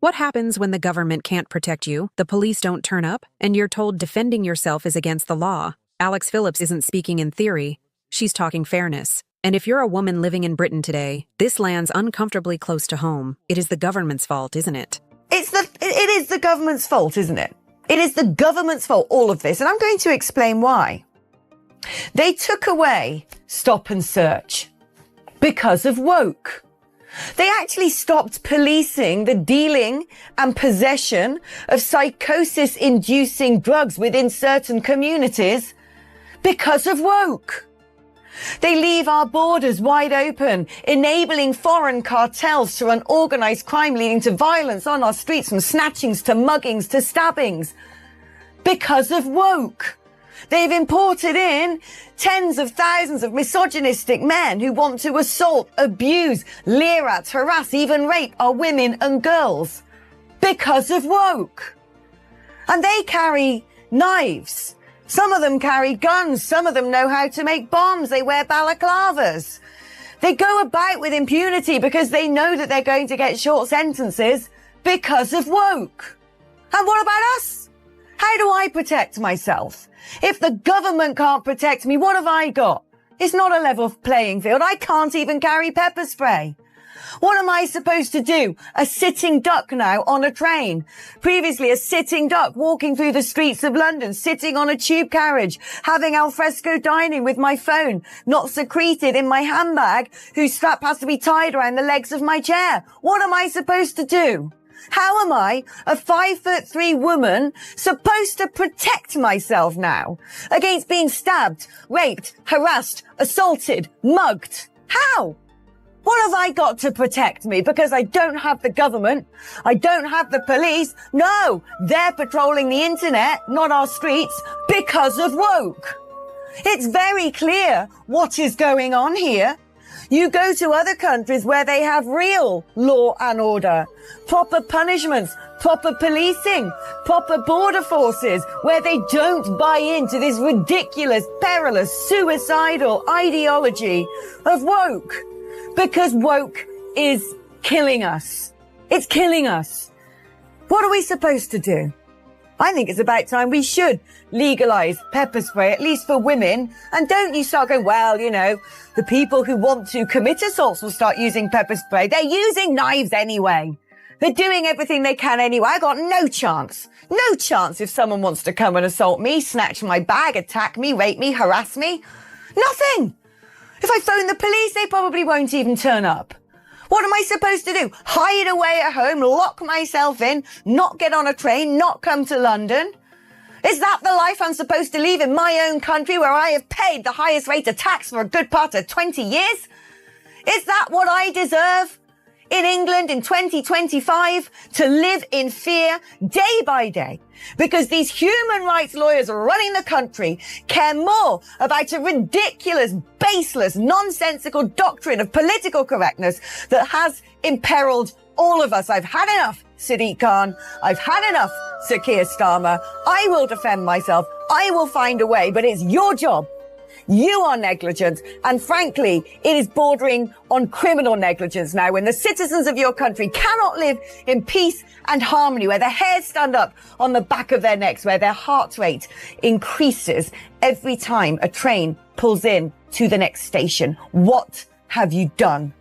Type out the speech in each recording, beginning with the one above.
What happens when the government can't protect you, the police don't turn up, and you're told defending yourself is against the law? Alex Phillips isn't speaking in theory. She's talking fairness. And if you're a woman living in Britain today, this lands uncomfortably close to home. It is the government's fault, isn't it? It is the government's fault, isn't it? It is the government's fault, all of this. And I'm going to explain why. They took away stop and search because of woke. They actually stopped policing the dealing and possession of psychosis-inducing drugs within certain communities because of woke. They leave our borders wide open, enabling foreign cartels to run organized crime, leading to violence on our streets, from snatchings to muggings to stabbings because of woke. They've imported in tens of thousands of misogynistic men who want to assault, abuse, leer at, harass, even rape our women and girls because of woke. And they carry knives. Some of them carry guns. Some of them know how to make bombs. They wear balaclavas. They go about with impunity because they know that they're going to get short sentences because of woke. And what about us? How do I protect myself? If the government can't protect me, what have I got? It's not a level playing field. I can't even carry pepper spray. What am I supposed to do? A sitting duck now on a train. Previously, a sitting duck walking through the streets of London, sitting on a tube carriage, having alfresco dining with my phone, not secreted in my handbag, whose strap has to be tied around the legs of my chair. What am I supposed to do? How am I, a 5'3" woman, supposed to protect myself now against being stabbed, raped, harassed, assaulted, mugged? How? What have I got to protect me? Because I don't have the government. I don't have the police. No, they're patrolling the internet, not our streets, because of woke. It's very clear what is going on here. You go to other countries where they have real law and order, proper punishments, proper policing, proper border forces, where they don't buy into this ridiculous, perilous, suicidal ideology of woke. Because woke is killing us. It's killing us. What are we supposed to do? I think it's about time we should legalise pepper spray, at least for women. And don't you start going, well, you know, the people who want to commit assaults will start using pepper spray. They're using knives anyway. They're doing everything they can anyway. I got no chance. No chance if someone wants to come and assault me, snatch my bag, attack me, rape me, harass me. Nothing. If I phone the police, they probably won't even turn up. What am I supposed to do? Hide away at home, lock myself in, not get on a train, not come to London? Is that the life I'm supposed to live in my own country where I have paid the highest rate of tax for a good part of 20 years? Is that what I deserve in England in 2025? To live in fear day by day? Because these human rights lawyers running the country care more about a ridiculous, baseless, nonsensical doctrine of political correctness that has imperiled all of us. I've had enough, Sadiq Khan. I've had enough, Sir Keir Starmer. I will defend myself. I will find a way, but it's your job. You are negligent, and frankly, it is bordering on criminal negligence now when the citizens of your country cannot live in peace and harmony, where their hairs stand up on the back of their necks, where their heart rate increases every time a train pulls in to the next station. What have you done?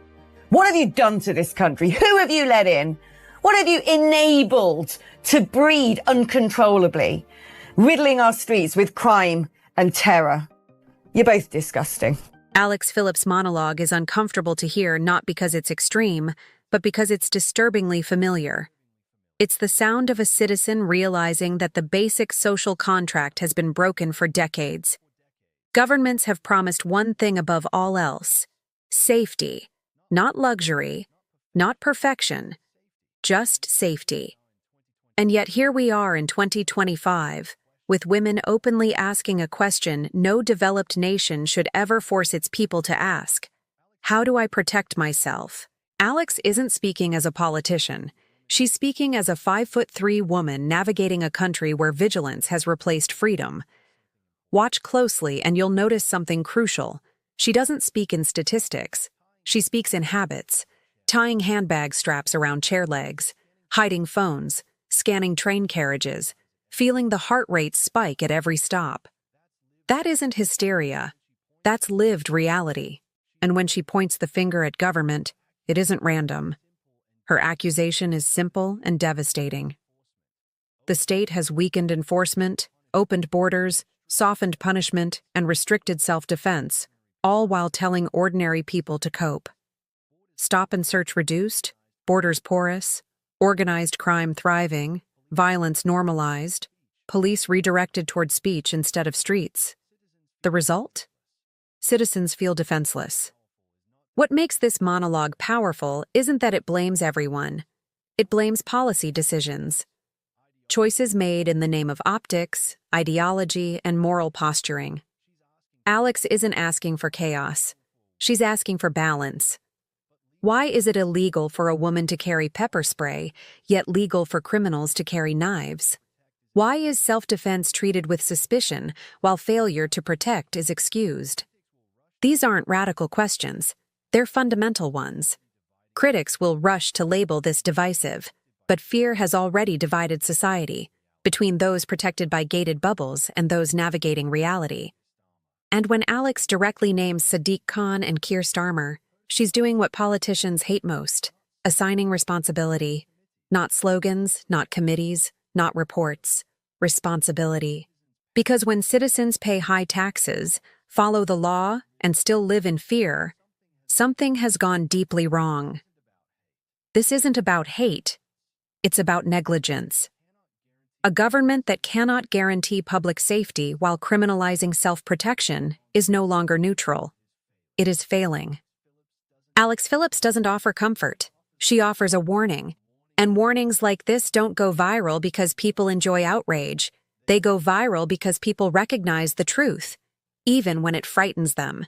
What have you done to this country? Who have you let in? What have you enabled to breed uncontrollably, riddling our streets with crime and terror? You're both disgusting. Alex Phillips' monologue is uncomfortable to hear, not because it's extreme, but because it's disturbingly familiar. It's the sound of a citizen realizing that the basic social contract has been broken for decades. Governments have promised one thing above all else: safety. Not luxury, not perfection, just safety. And yet here we are in 2025, with women openly asking a question no developed nation should ever force its people to ask. How do I protect myself? Alex isn't speaking as a politician. She's speaking as a 5'3" woman navigating a country where vigilance has replaced freedom. Watch closely and you'll notice something crucial. She doesn't speak in statistics. She speaks in habits, tying handbag straps around chair legs, hiding phones, scanning train carriages, feeling the heart rate spike at every stop. That isn't hysteria. That's lived reality. And when she points the finger at government, it isn't random. Her accusation is simple and devastating. The state has weakened enforcement, opened borders, softened punishment, and restricted self-defense, all while telling ordinary people to cope. Stop and search reduced, borders porous, organized crime thriving, violence normalized, police redirected toward speech instead of streets. The result? Citizens feel defenseless. What makes this monologue powerful isn't that it blames everyone. It blames policy decisions. Choices made in the name of optics, ideology, and moral posturing. Alex isn't asking for chaos. She's asking for balance. Why is it illegal for a woman to carry pepper spray, yet legal for criminals to carry knives? Why is self-defense treated with suspicion, while failure to protect is excused? These aren't radical questions. They're fundamental ones. Critics will rush to label this divisive, but fear has already divided society, between those protected by gated bubbles and those navigating reality. And when Alex directly names Sadiq Khan and Keir Starmer, she's doing what politicians hate most, assigning responsibility. Not slogans, not committees, not reports. Responsibility. Because when citizens pay high taxes, follow the law, and still live in fear, something has gone deeply wrong. This isn't about hate. It's about negligence. A government that cannot guarantee public safety while criminalizing self-protection is no longer neutral. It is failing. Alex Phillips doesn't offer comfort. She offers a warning. And warnings like this don't go viral because people enjoy outrage. They go viral because people recognize the truth, even when it frightens them.